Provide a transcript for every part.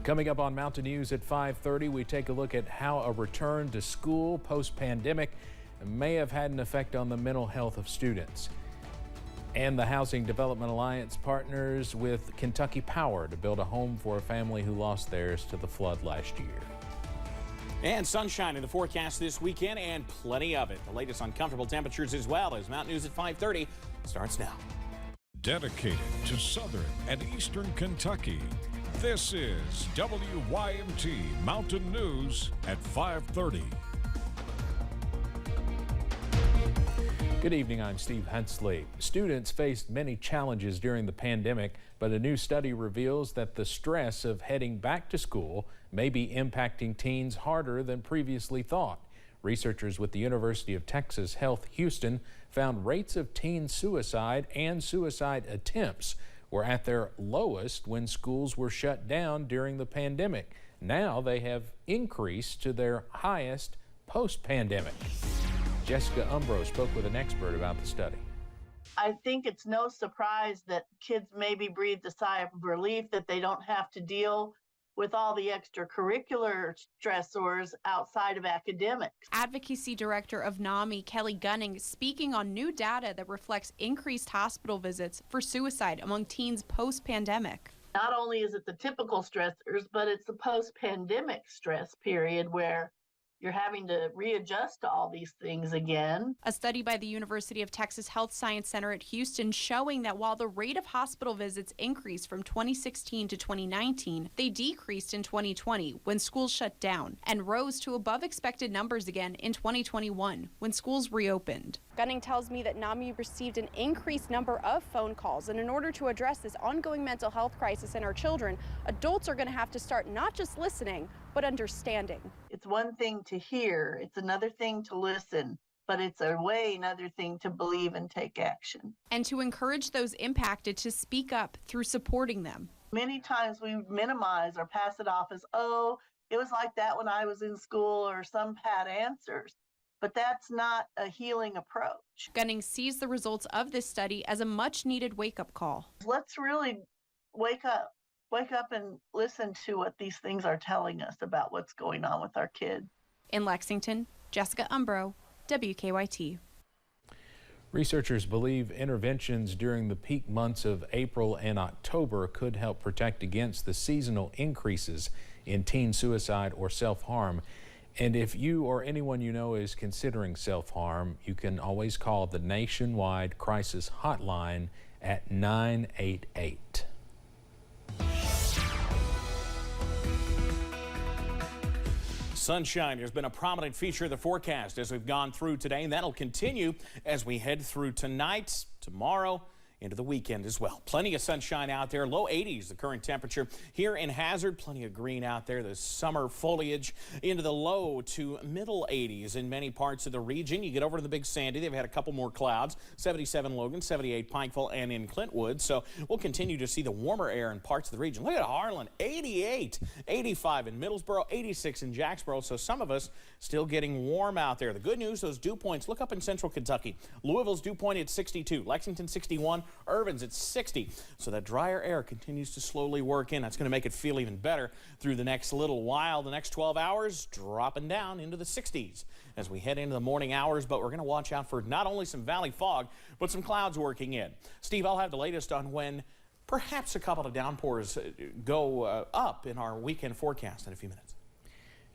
Coming up on Mountain News at 5:30, we take a look at how a return to school post-pandemic may have had an effect on the mental health of students. And the Housing Development Alliance partners with Kentucky Power to build a home for a family who lost theirs to the flood last year. And sunshine in the forecast this weekend, and plenty of it. The latest on comfortable temperatures as well as Mountain News at 5:30 starts now. Dedicated to Southern and Eastern Kentucky, this is WYMT Mountain News at 5:30. Good evening, I'm Steve Hensley. Students faced many challenges during the pandemic, but a new study reveals that the stress of heading back to school may be impacting teens harder than previously thought. Researchers with the University of Texas Health Houston found rates of teen suicide and suicide attempts were at their lowest when schools were shut down during the pandemic. Now they have increased to their highest post-pandemic. Jessica Umbro spoke with an expert about the study. I think it's no surprise that kids maybe breathe a sigh of relief that they don't have to deal with all the extracurricular stressors outside of academics. Advocacy Director of NAMI, Kelly Gunning, speaking on new data that reflects increased hospital visits for suicide among teens post-pandemic. Not only is it the typical stressors, but it's the post-pandemic stress period where you're having to readjust to all these things again. A study by the University of Texas Health Science Center at Houston showing that while the rate of hospital visits increased from 2016 to 2019, they decreased in 2020 when schools shut down and rose to above expected numbers again in 2021 when schools reopened. Gunning tells me that NAMI received an increased number of phone calls, and in order to address this ongoing mental health crisis in our children, adults are going to have to start not just listening, but understanding. It's one thing to hear, it's another thing to listen, but it's another thing to believe and take action. And to encourage those impacted to speak up through supporting them. Many times we minimize or pass it off as, oh, it was like that when I was in school, or some pat answers. But that's not a healing approach. Gunning sees the results of this study as a much-needed wake-up call. Let's really wake up and listen to what these things are telling us about what's going on with our kids. In Lexington, Jessica Umbro, WKYT. Researchers believe interventions during the peak months of April and October could help protect against the seasonal increases in teen suicide or self-harm. And if you or anyone you know is considering self-harm, you can always call the nationwide crisis hotline at 988. Sunshine has been a prominent feature of the forecast as we've gone through today, and that'll continue as we head through tonight, tomorrow, into the weekend as well. Plenty of sunshine out there. Low 80s, the current temperature here in Hazard. Plenty of green out there. The summer foliage into the low to middle 80s in many parts of the region. You get over to the Big Sandy. They've had a couple more clouds. 77 Logan, 78 Pikeville, and in Clintwood. So we'll continue to see the warmer air in parts of the region. Look at Harlan, 88, 85 in Middlesboro, 86 in Jacksboro. So some of us still getting warm out there. The good news, those dew points, look up in central Kentucky. Louisville's dew point at 62, Lexington 61, Irvin's at 60. So that drier air continues to slowly work in. That's going to make it feel even better through the next little while. The next 12 hours dropping down into the 60s as we head into the morning hours. But we're going to watch out for not only some valley fog, but some clouds working in. Steve, I'll have the latest on when perhaps a couple of downpours go up in our weekend forecast in a few minutes.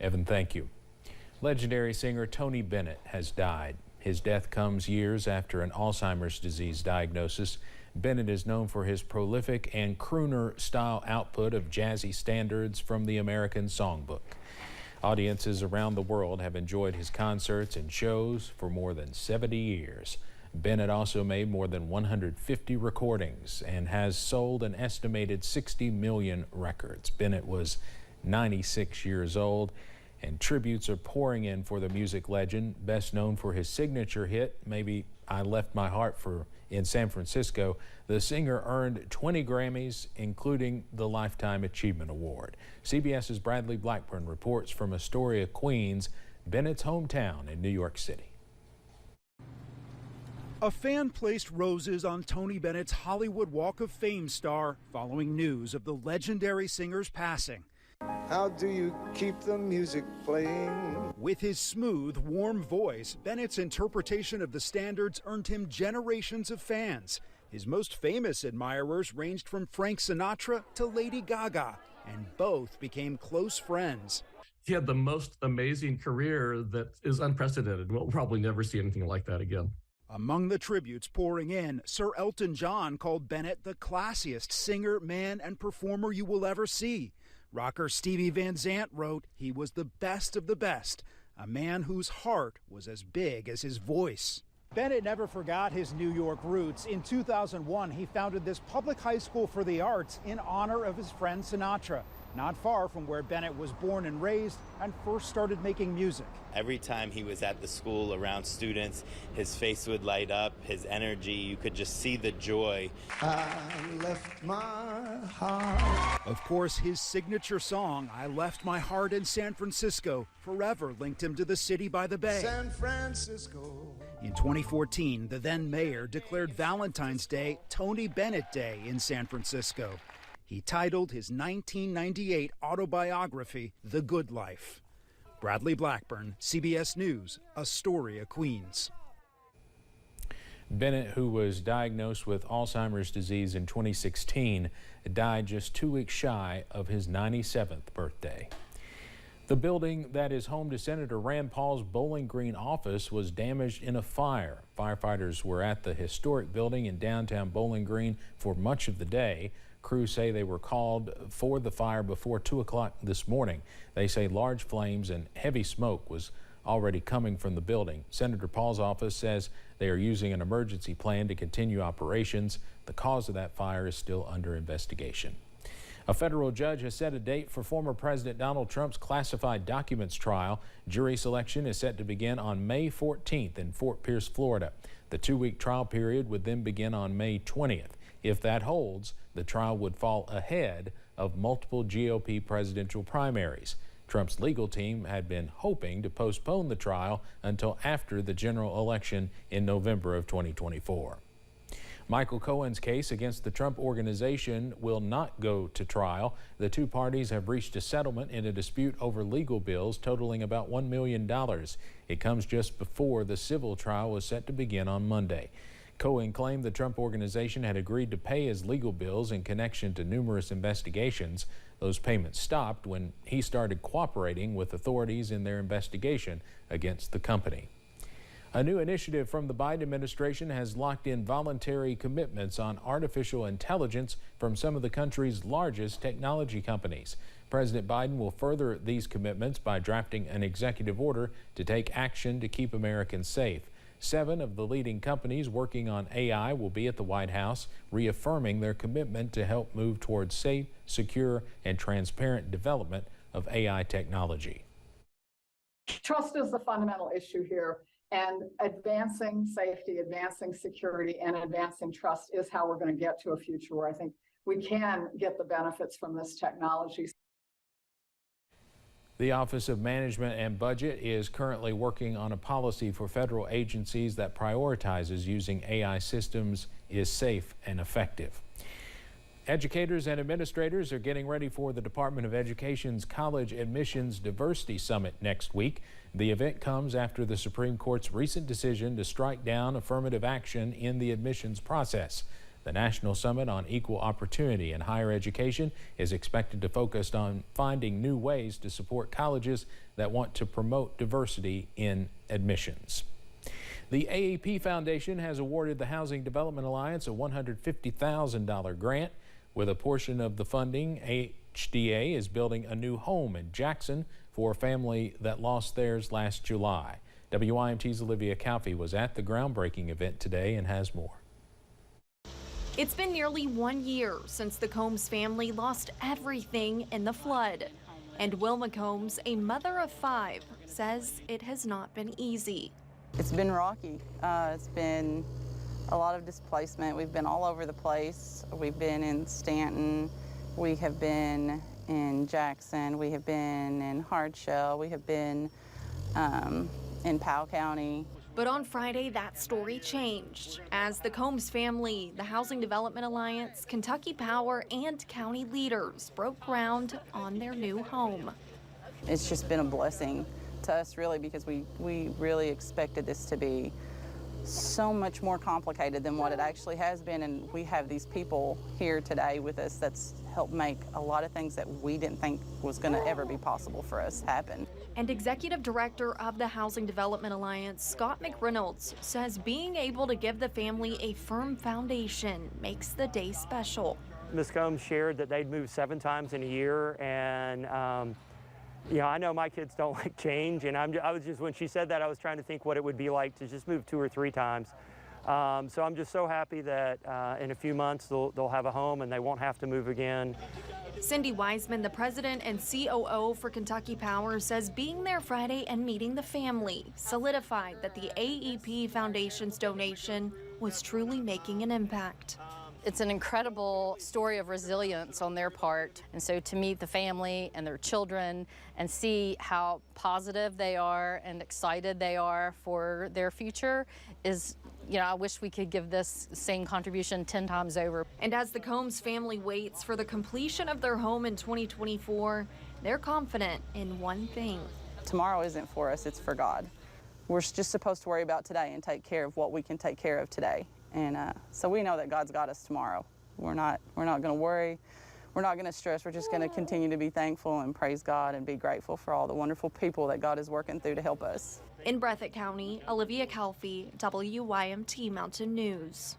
Evan, thank you. Legendary singer Tony Bennett has died. His death comes years after an Alzheimer's disease diagnosis. Bennett is known for his prolific and crooner-style output of jazzy standards from the American Songbook. Audiences around the world have enjoyed his concerts and shows for more than 70 years. Bennett also made more than 150 recordings and has sold an estimated 60 million records. Bennett was 96 years old, and tributes are pouring in for the music legend, best known for his signature hit, Maybe I Left My Heart in San Francisco. The singer earned 20 Grammys, including the Lifetime Achievement Award. CBS's Bradley Blackburn reports from Astoria, Queens, Bennett's hometown in New York City. A fan placed roses on Tony Bennett's Hollywood Walk of Fame star following news of the legendary singer's passing. How do you keep the music playing? With his smooth, warm voice, Bennett's interpretation of the standards earned him generations of fans. His most famous admirers ranged from Frank Sinatra to Lady Gaga, and both became close friends. He had the most amazing career that is unprecedented. We'll probably never see anything like that again. Among the tributes pouring in, Sir Elton John called Bennett the classiest singer, man, and performer you will ever see. Rocker Stevie Van Zandt wrote he was the best of the best, a man whose heart was as big as his voice. Bennett never forgot his New York roots. In 2001, he founded this public high school for the arts in honor of his friend Sinatra, not far from where Bennett was born and raised and first started making music. Every time he was at the school around students, his face would light up, his energy, you could just see the joy. I left my heart. Of course, his signature song, I Left My Heart in San Francisco, forever linked him to the city by the bay. San Francisco. In 2014, the then mayor declared Valentine's Day Tony Bennett Day in San Francisco. He titled his 1998 autobiography, The Good Life. Bradley Blackburn, CBS News, Astoria, Queens. Bennett, who was diagnosed with Alzheimer's disease in 2016, died just 2 weeks shy of his 97th birthday. The building that is home to Senator Rand Paul's Bowling Green office was damaged in a fire. Firefighters were at the historic building in downtown Bowling Green for much of the day. Crews say they were called for the fire before 2 o'clock this morning. They say large flames and heavy smoke was already coming from the building. Senator Paul's office says they are using an emergency plan to continue operations. The cause of that fire is still under investigation. A federal judge has set a date for former President Donald Trump's classified documents trial. Jury selection is set to begin on May 14th in Fort Pierce, Florida. The 2-week trial period would then begin on May 20th. If that holds, the trial would fall ahead of multiple GOP presidential primaries. Trump's legal team had been hoping to postpone the trial until after the general election in November of 2024. Michael Cohen's case against the Trump Organization will not go to trial. The two parties have reached a settlement in a dispute over legal bills totaling about $1 million. It comes just before the civil trial was set to begin on Monday. Cohen claimed the Trump Organization had agreed to pay his legal bills in connection to numerous investigations. Those payments stopped when he started cooperating with authorities in their investigation against the company. A new initiative from the Biden administration has locked in voluntary commitments on artificial intelligence from some of the country's largest technology companies. President Biden will further these commitments by drafting an executive order to take action to keep Americans safe. 7 of the leading companies working on AI will be at the White House, reaffirming their commitment to help move towards safe, secure, and transparent development of AI technology. Trust is the fundamental issue here, and advancing safety, advancing security, and advancing trust is how we're going to get to a future where I think we can get the benefits from this technology. The Office of Management and Budget is currently working on a policy for federal agencies that prioritizes using AI systems is safe and effective. Educators and administrators are getting ready for the Department of Education's College Admissions Diversity Summit next week. The event comes after the Supreme Court's recent decision to strike down affirmative action in the admissions process. The National Summit on Equal Opportunity in Higher Education is expected to focus on finding new ways to support colleges that want to promote diversity in admissions. The AAP Foundation has awarded the Housing Development Alliance a $150,000 grant. With a portion of the funding, HDA is building a new home in Jackson for a family that lost theirs last July. WYMT's Olivia Calfee was at the groundbreaking event today and has more. It's been nearly 1 year since the Combs family lost everything in the flood. And Wilma Combs, a mother of 5, says it has not been easy. It's been rocky. It's been a lot of displacement. We've been all over the place. We've been in Stanton. We have been in Jackson. We have been in Hardshell. We have been in Powell County. But on Friday, that story changed as the Combs family, the Housing Development Alliance, Kentucky Power, and county leaders broke ground on their new home. It's just been a blessing to us, really, because we really expected this to be so much more complicated than what it actually has been, and we have these people here today with us that's helped make a lot of things that we didn't think was going to ever be possible for us happen. And Executive Director of the Housing Development Alliance, Scott McReynolds, says being able to give the family a firm foundation makes the day special. Ms. Combs shared that they'd moved 7 times in a year, and I know my kids don't like change, and I was just, when she said that, I was trying to think what it would be like to just move 2 or 3 times. So I'm just so happy that in a few months they'll have a home and they won't have to move again. Cindy Wiseman, the president and COO for Kentucky Power, says being there Friday and meeting the family solidified that the AEP Foundation's donation was truly making an impact. It's an incredible story of resilience on their part. And so to meet the family and their children and see how positive they are and excited they are for their future is, I wish we could give this same contribution 10 times over. And as the Combs family waits for the completion of their home in 2024, they're confident in one thing. Tomorrow isn't for us, it's for God. We're just supposed to worry about today and take care of what we can take care of today. And so we know that God's got us tomorrow. We're not going to worry. We're not going to stress. We're just going to continue to be thankful and praise God and be grateful for all the wonderful people that God is working through to help us. In Breathitt County, Olivia Calfee, WYMT Mountain News.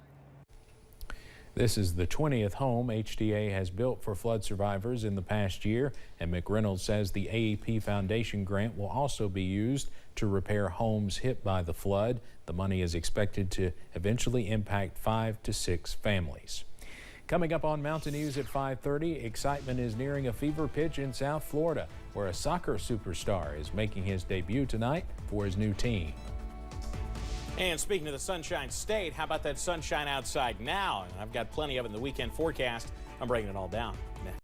This is the 20th home HDA has built for flood survivors in the past year, and McReynolds says the AEP Foundation grant will also be used to repair homes hit by the flood. The money is expected to eventually impact 5 to 6 families. Coming up on Mountain News at 5:30, excitement is nearing a fever pitch in South Florida, where a soccer superstar is making his debut tonight for his new team. And speaking of the Sunshine State, how about that sunshine outside now? I've got plenty of it in the weekend forecast. I'm breaking it all down next.